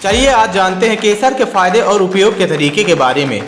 चलिए आज जानते हैं केसर के फायदे और उपयोग के तरीके के बारे में।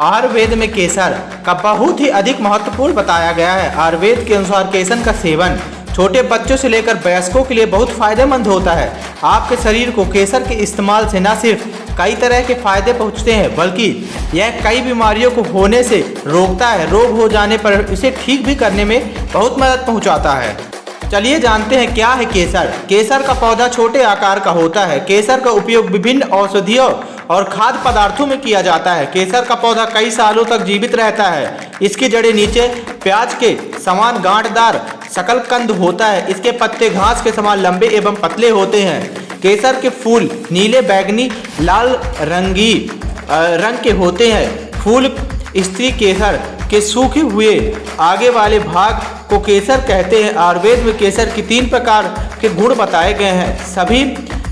आयुर्वेद में केसर का बहुत ही अधिक महत्वपूर्ण बताया गया है। आयुर्वेद के अनुसार केसर का सेवन छोटे बच्चों से लेकर वयस्कों के लिए बहुत फायदेमंद होता है। आपके शरीर को केसर के इस्तेमाल से न सिर्फ कई तरह के फायदे पहुंचते हैं, बल्कि यह कई बीमारियों को होने से रोकता है। रोग हो जाने पर इसे ठीक भी करने में बहुत मदद पहुंचाता है। चलिए जानते हैं क्या है केसर। केसर का पौधा छोटे आकार का होता है। केसर का उपयोग विभिन्न औषधियों और खाद्य पदार्थों में किया जाता है। केसर का पौधा कई सालों तक जीवित रहता है। इसकी जड़ें नीचे प्याज के समान गांठदार शकलकंद होता है। इसके पत्ते घास के समान लंबे एवं पतले होते हैं। केसर के फूल नीले, बैगनी, लाल रंग के होते हैं। फूल स्त्री केसर के सूखे हुए आगे वाले भाग को केसर कहते हैं। आयुर्वेद में केसर की 3 प्रकार के गुण बताए गए हैं। सभी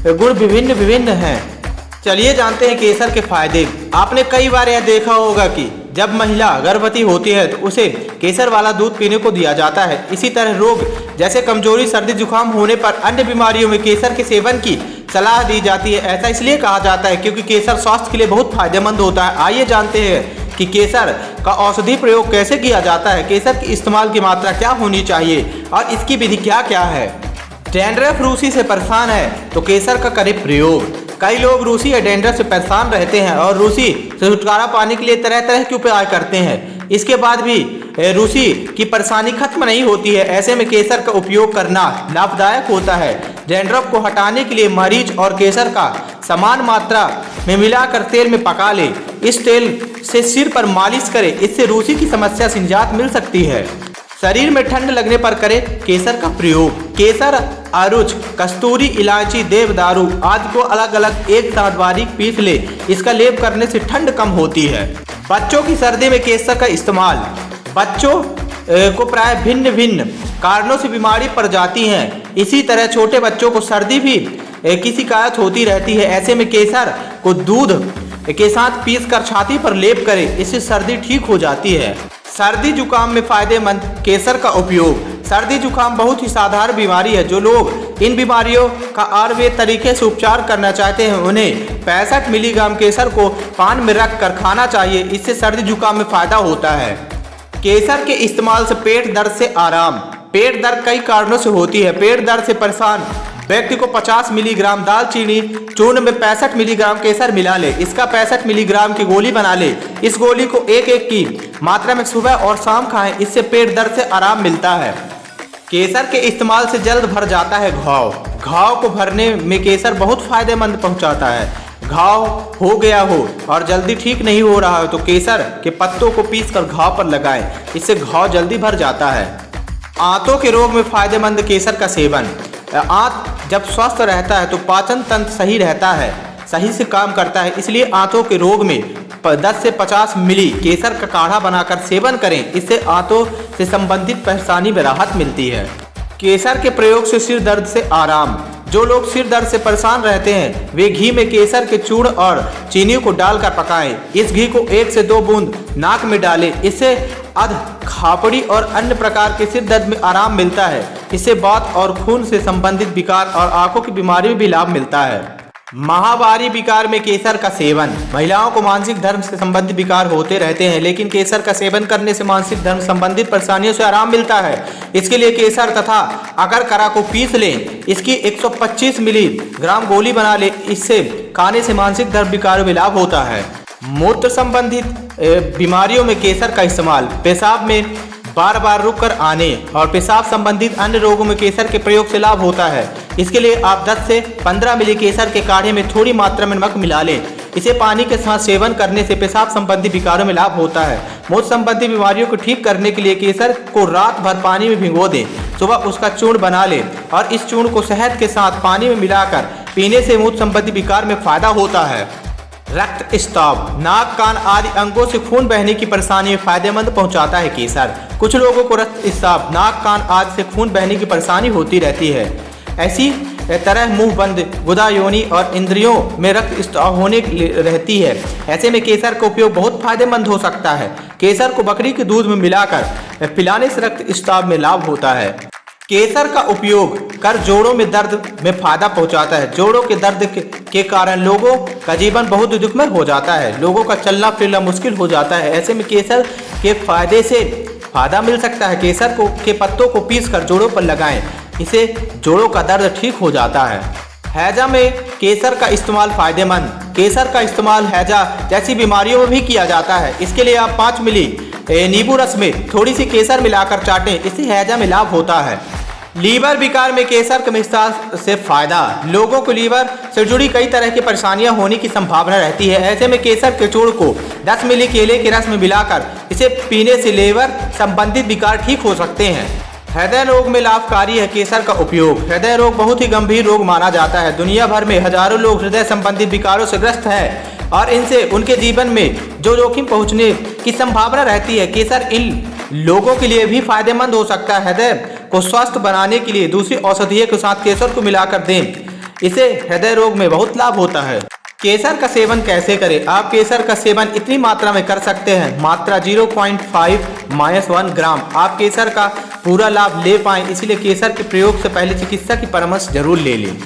गुण विभिन्न विभिन्न हैं। चलिए जानते हैं केसर के फायदे। आपने कई बार यह देखा होगा कि जब महिला गर्भवती होती है तो उसे केसर वाला दूध पीने को दिया जाता है। इसी तरह रोग जैसे कमजोरी, सर्दी, जुकाम होने पर अन्य बीमारियों में केसर के सेवन की सलाह दी जाती है। ऐसा इसलिए कहा जाता है क्योंकि केसर स्वास्थ्य के लिए बहुत फायदेमंद होता है। आइए जानते हैं कि केसर का औषधि प्रयोग कैसे किया जाता है। केसर के इस्तेमाल की मात्रा क्या होनी चाहिए और इसकी विधि क्या क्या है। डैंड्रफ रूसी से परेशान है तो केसर का करें प्रयोग। कई लोग रूसी या डैंड्रफ से परेशान रहते हैं और रूसी से छुटकारा पाने के लिए तरह तरह के उपाय करते हैं। इसके बाद भी रूसी की परेशानी खत्म नहीं होती है। ऐसे में केसर का उपयोग करना लाभदायक होता है। डैंड्रफ को हटाने के लिए मरीच और केसर का समान मात्रा में मिलाकर तेल में पका ले। इस तेल से सिर पर मालिश करें। इससे रूसी की समस्या से निजात मिल सकती है। शरीर में ठंड लगने पर करें केसर का प्रयोग। केसर, आरुच, कस्तूरी, इलायची, देवदारू आदि को अलग अलग एक साथ बारीक पीस ले। इसका लेप करने से ठंड कम होती है। बच्चों की सर्दी में केसर का इस्तेमाल। बच्चों को प्राय भिन्न भिन्न कारणों से बीमारी पड़ जाती है। इसी तरह छोटे बच्चों को सर्दी भी की शिकायत होती रहती है। ऐसे में केसर को दूध के साथ पीस कर छाती पर लेप करें। इससे सर्दी ठीक हो जाती है। सर्दी जुकाम में फायदेमंद केसर का उपयोग। सर्दी जुकाम बहुत ही साधारण बीमारी है। जो लोग इन बीमारियों का आयुर्वेद तरीके से उपचार करना चाहते हैं उन्हें 65 मिलीग्राम केसर को पान में रख कर खाना चाहिए। इससे सर्दी जुकाम में फायदा होता है। केसर के इस्तेमाल से पेट दर्द से आराम। पेट दर्द कई कारणों से होती है। पेट दर्द से परेशान व्यक्ति को 50 मिलीग्राम दालचीनी चूर्ण में 65 मिलीग्राम केसर मिला ले। इसका 65 मिलीग्राम की गोली बना ले। इस गोली को एक की मात्रा में सुबह और शाम खाएं। इससे पेट दर्द से आराम मिलता है। केसर के इस्तेमाल से जल्द भर जाता है घाव। घाव को भरने में केसर बहुत फायदेमंद पहुंचाता है। घाव हो गया हो और जल्दी ठीक नहीं हो रहा हो तो केसर के पत्तों को पीसकर घाव पर लगाएं। इससे घाव जल्दी भर जाता है। आंतों के रोग में फायदेमंद केसर का सेवन। आंत जब स्वस्थ रहता है तो पाचन तंत्र सही रहता है, सही से काम करता है। इसलिए आंतों के रोग में 10 से 50 मिली केसर का काढ़ा बनाकर सेवन करें। इससे आंतों से संबंधित परेशानी में राहत मिलती है। केसर के प्रयोग से सिर दर्द से आराम। जो लोग सिर दर्द से परेशान रहते हैं वे घी में केसर के चूर्ण और चीनी को डालकर पकाएं। इस घी को 1 से 2 बूंद नाक में डालें। इससे अध खापड़ी और अन्य प्रकार के सिर दर्द में आराम मिलता है। इससे वात और खून से संबंधित विकार और आंखों की बीमारी में भी लाभ मिलता है। माहवारी विकार में केसर का सेवन। महिलाओं को मानसिक धर्म से संबंधित विकार होते रहते हैं, लेकिन केसर का सेवन करने से मानसिक धर्म संबंधित परेशानियों से आराम मिलता है। इसके लिए केसर तथा अकरकरा को पीस लें। इसकी 125 मिलीग्राम गोली बना लें। इससे खाने से मानसिक धर्म विकारों में लाभ होता है। मूत्र संबंधित बीमारियों में केसर का इस्तेमाल। पेशाब में बार बार रुककर आने और पेशाब संबंधित अन्य रोगों में केसर के प्रयोग से लाभ होता है। इसके लिए आप 10 से 15 मिली केसर के काढ़े में थोड़ी मात्रा में नमक मिला लें। इसे पानी के साथ सेवन करने से पेशाब संबंधी विकारों में लाभ होता है। मूत्र संबंधी बीमारियों को ठीक करने के लिए केसर को रात भर पानी में भिगो दें। सुबह उसका चूर्ण बना लें और इस चूर्ण को शहद के साथ पानी में मिलाकर पीने से मूत्र संबंधी विकार में फायदा होता है। रक्त स्राव, नाक, कान आदि अंगों से खून बहने की परेशानी में फायदेमंद पहुंचाता है केसर। कुछ लोगों को रक्त स्राव, नाक, कान आदि से खून बहने की परेशानी होती रहती है। ऐसी तरह मुंह बंद, गुदा, योनि और इंद्रियों में रक्त स्राव होने रहती है। ऐसे में केसर का उपयोग बहुत फायदेमंद हो सकता है। केसर को बकरी के दूध में मिलाकर पिलाने से रक्त स्राव में लाभ होता है। केसर का उपयोग कर जोड़ों में दर्द में फायदा पहुंचाता है। जोड़ों के दर्द के कारण लोगों का जीवन बहुत दुखमय हो जाता है। लोगों का चलना फिरना मुश्किल हो जाता है। ऐसे में केसर के फायदे से फायदा मिल सकता है। केसर के पत्तों को पीस कर जोड़ों पर लगाएं, इससे जोड़ों का दर्द ठीक हो जाता है। हैजा में केसर का इस्तेमाल फायदेमंद। केसर का इस्तेमाल हैजा जैसी बीमारियों में भी किया जाता है। इसके लिए आप 5 मिली नींबू रस में थोड़ी सी केसर मिलाकर चाटें, इससे हैजा में लाभ होता है। लीवर विकार में केसर के मिश्रण से फायदा। लोगों को लीवर से जुड़ी कई तरह की परेशानियां होने की संभावना रहती है। ऐसे में केसर के चूर्ण को 10 मिली केले के रस में मिलाकर इसे पीने से लीवर संबंधित विकार ठीक हो सकते हैं। हृदय रोग में लाभकारी है केसर का उपयोग। हृदय रोग बहुत ही गंभीर रोग माना जाता है। दुनिया भर में हजारों लोग हृदय संबंधित विकारों से ग्रस्त हैं और इनसे उनके जीवन में जो जोखिम पहुंचने की संभावना रहती है। केसर इन लोगों के लिए भी फायदेमंद हो सकता है। हृदय को स्वस्थ बनाने के लिए दूसरी औषधियों के साथ केसर को मिलाकर दें, इसे हृदय रोग में बहुत लाभ होता है। केसर का सेवन कैसे करें? आप केसर का सेवन इतनी मात्रा में कर सकते हैं, मात्रा 0.5-1 ग्राम। आप केसर का पूरा लाभ ले पाएं, इसलिए केसर के प्रयोग से पहले चिकित्सक की परामर्श जरूर ले लें।